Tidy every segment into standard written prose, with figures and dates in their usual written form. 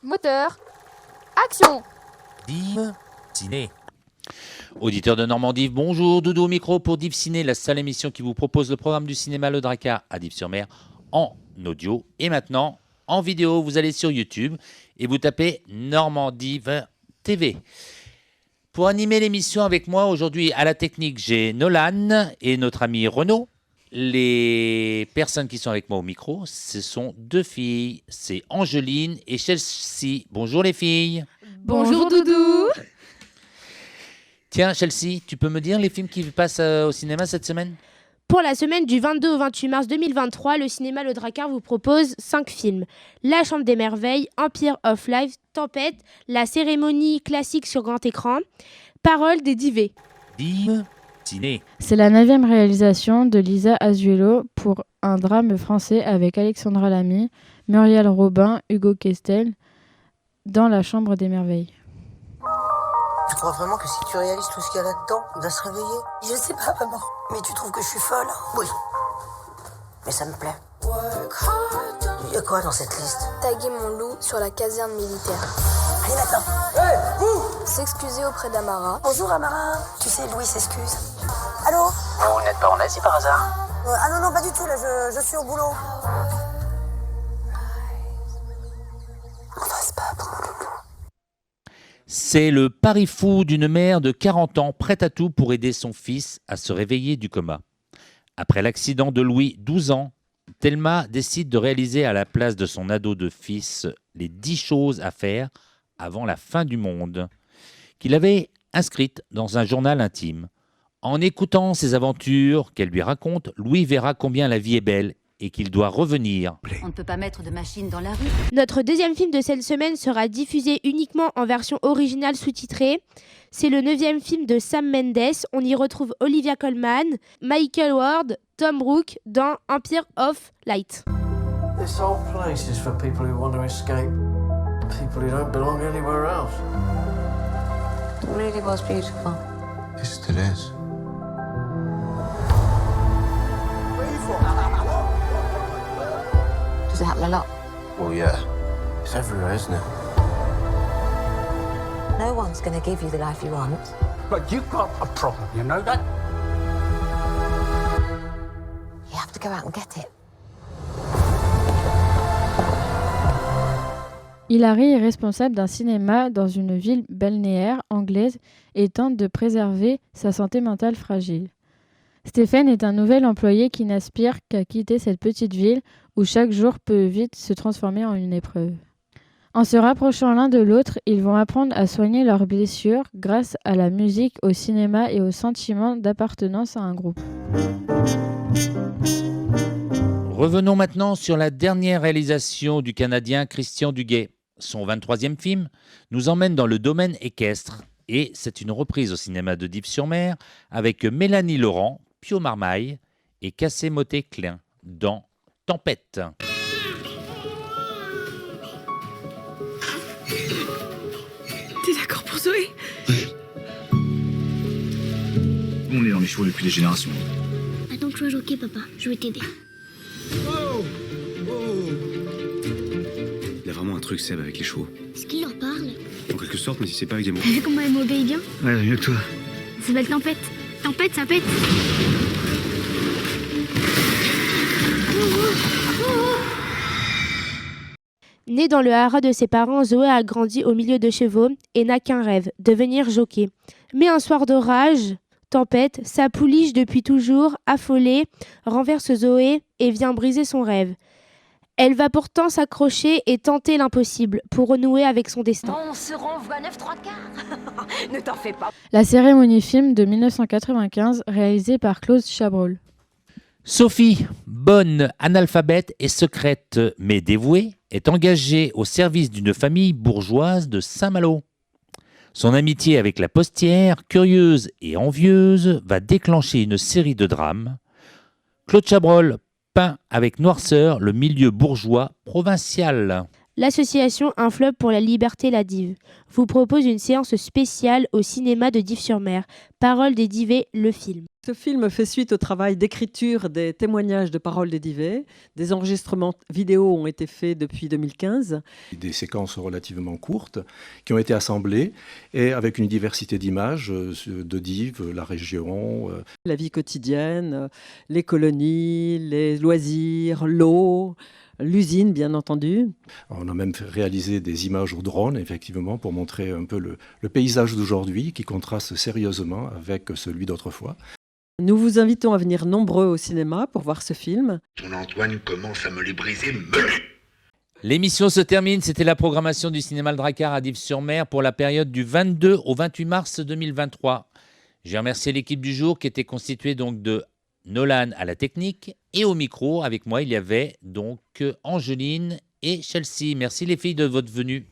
Moteur. Action. Div Ciné. Auditeur de Normandie, bonjour, Doudou au micro pour Div Ciné, la seule émission qui vous propose le programme du cinéma Le Drakkar à Dives-sur-Mer en audio et maintenant en vidéo. Vous allez sur YouTube et vous tapez Normandie TV. Pour animer l'émission avec moi aujourd'hui à la technique, j'ai Nolan et notre ami Renaud. Les personnes qui sont avec moi au micro, ce sont deux filles, c'est Angeline et Chelsea. Bonjour les filles. Bonjour Doudou. Tiens Chelsea, tu peux me dire les films qui passent au cinéma cette semaine ? Pour la semaine du 22 au 28 mars 2023, le cinéma Le Drakkar vous propose 5 films. La Chambre des Merveilles, Empire of Life, Tempête, La Cérémonie classique sur grand écran, Parole des divés. Div Ciné. C'est la 9e réalisation de Lisa Azuelo pour un drame français avec Alexandra Lamy, Muriel Robin, Hugo Kestel dans La Chambre des Merveilles. Tu crois vraiment que si tu réalises tout ce qu'il y a là-dedans, il va se réveiller? Je sais pas, maman. Mais tu trouves que je suis folle? Oui. Mais ça me plaît. Il y a quoi dans cette liste? Taguer mon loup sur la caserne militaire. Allez, maintenant. Hé, vous! S'excuser auprès d'Amara. Bonjour, Amara. Tu sais, Louis s'excuse. Allô? Vous n'êtes pas en Asie par hasard? Ah non, pas du tout, là, je suis au boulot. On fasse pas pour mon loulou. C'est le pari fou d'une mère de 40 ans prête à tout pour aider son fils à se réveiller du coma. Après l'accident de Louis, 12 ans, Thelma décide de réaliser à la place de son ado de fils les 10 choses à faire avant la fin du monde, qu'il avait inscrites dans un journal intime. En écoutant ses aventures qu'elle lui raconte, Louis verra combien la vie est belle et qu'il doit revenir. On ne peut pas mettre de machine dans la rue. Notre deuxième film de cette semaine sera diffusé uniquement en version originale sous-titrée. C'est le 9e film de Sam Mendes. On y retrouve Olivia Colman, Michael Ward, Tom Brooke dans Empire of Light. This whole place is for people who want to escape. People who don't belong anywhere else. It really was beautiful. It still is. Does it happen a lot? Well, yeah. It's everywhere, isn't it? No one's going to give you the life you want. But you've got a problem, you know that? You have to go out and get it. Hilary est responsable d'un cinéma dans une ville balnéaire anglaise et tente de préserver sa santé mentale fragile. Stephen est un nouvel employé qui n'aspire qu'à quitter cette petite ville où chaque jour peut vite se transformer en une épreuve. En se rapprochant l'un de l'autre, ils vont apprendre à soigner leurs blessures grâce à la musique, au cinéma et au sentiment d'appartenance à un groupe. Revenons maintenant sur la dernière réalisation du Canadien Christian Duguay. Son 23e film nous emmène dans le domaine équestre et c'est une reprise au cinéma de Dives-sur-Mer avec Mélanie Laurent, Pio Marmaille et Cassé Motet-Klein dans Tempête. T'es d'accord pour Zoé? On est dans les chevaux depuis des générations. Attends que je sois jockey, papa. Je vais t'aider. Il y a vraiment un truc, Seb, avec les chevaux. Est-ce qu'il leur parle? En quelque sorte, mais si c'est pas avec des mots. T'as vu comment elle m'obéit bien? Ouais, mieux que toi. Ça s'appelle Tempête. Tempête, ça pète. Née dans le haras de ses parents, Zoé a grandi au milieu de chevaux et n'a qu'un rêve, devenir jockey. Mais un soir d'orage, Tempête, sa pouliche depuis toujours, affolée, renverse Zoé et vient briser son rêve. Elle va pourtant s'accrocher et tenter l'impossible pour renouer avec son destin. On se renvoie 9/3. Ne t'en fais pas. La cérémonie film de 1995 réalisée par Claude Chabrol. Sophie, bonne analphabète et secrète mais dévouée, est engagée au service d'une famille bourgeoise de Saint-Malo. Son amitié avec la postière, curieuse et envieuse, va déclencher une série de drames. Claude Chabrol peint avec noirceur le milieu bourgeois provincial. L'association Un Fleuve pour la Liberté La Dive vous propose une séance spéciale au cinéma de Dives-sur-Mer. Parole des divés, le film. Ce film fait suite au travail d'écriture des témoignages de paroles des Divets. Des enregistrements vidéo ont été faits depuis 2015. Des séquences relativement courtes qui ont été assemblées et avec une diversité d'images de Dives, la région. La vie quotidienne, les colonies, les loisirs, l'eau, l'usine bien entendu. On a même réalisé des images au drone effectivement pour montrer un peu le paysage d'aujourd'hui qui contraste sérieusement avec celui d'autrefois. Nous vous invitons à venir nombreux au cinéma pour voir ce film. Ton Antoine commence à me les briser, L'émission se termine. C'était la programmation du cinéma Le Drakkar à Dives-sur-Mer pour la période du 22 au 28 mars 2023. J'ai remercié l'équipe du jour qui était constituée donc de Nolan à la technique et au micro. Avec moi, il y avait donc Angeline et Chelsea. Merci les filles de votre venue.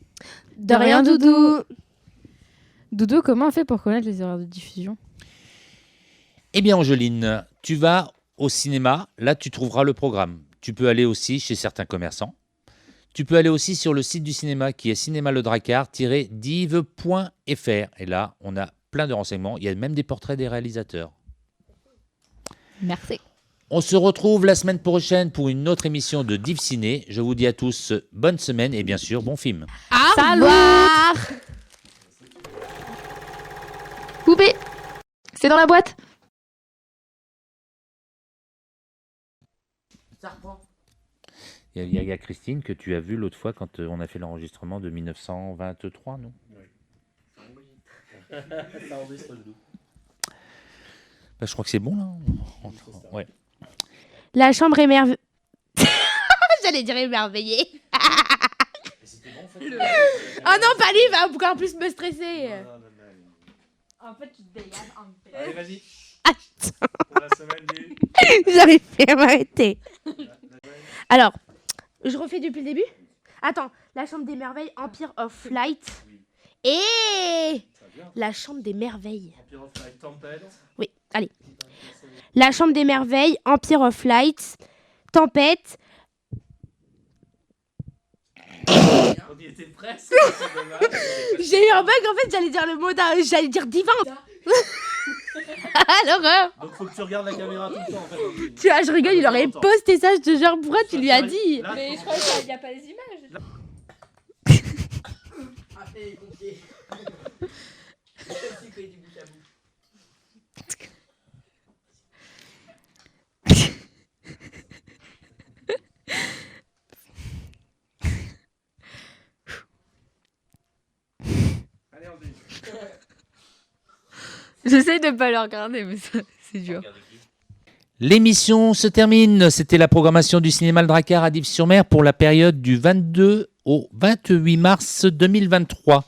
De rien, Doudou. Doudou, comment on fait pour connaître les horaires de diffusion ? Eh bien, Angeline, tu vas au cinéma, là tu trouveras le programme. Tu peux aller aussi chez certains commerçants. Tu peux aller aussi sur le site du cinéma qui est cinémaledrakkar-dive.fr. Et là, on a plein de renseignements. Il y a même des portraits des réalisateurs. Merci. On se retrouve la semaine prochaine pour une autre émission de Div Ciné. Je vous dis à tous bonne semaine et bien sûr, bon film. Au revoir. Poupée, c'est dans la boîte. Il y a Christine que tu as vue l'autre fois quand on a fait l'enregistrement de 1923, non ? Bah, je crois que c'est bon, là. Ouais. La chambre émerveillée. J'allais dire émerveillée. Oh non, pas lui, il va encore plus me stresser. En fait, tu te dégages en paix. Allez, vas-y. Attends. Pour la semaine du... J'arrive plus à m'arrêter. Alors, je refais depuis le début. Attends, la chambre des merveilles, Empire of Light. Et la chambre des merveilles. Empire of Light, Tempête. Oui, allez. La chambre des merveilles, Empire of Light, Tempête. On y était presque, c'est dommage. J'ai eu un bug, en fait, j'allais dire le mot j'allais dire divin. Ah, l'horreur. Donc faut que tu regardes la caméra tout le temps en fait. Tu vois, je rigole, il aurait posté ça, je te jure, pourquoi tu lui as dit? Là, mais je crois qu'il n'y a pas les images. Allez, pompiers. Du bout à bout. J'essaye de ne pas le regarder, mais c'est dur. L'émission se termine. C'était la programmation du cinéma Le Drakkar à Dives-sur-Mer pour la période du 22 au 28 mars 2023.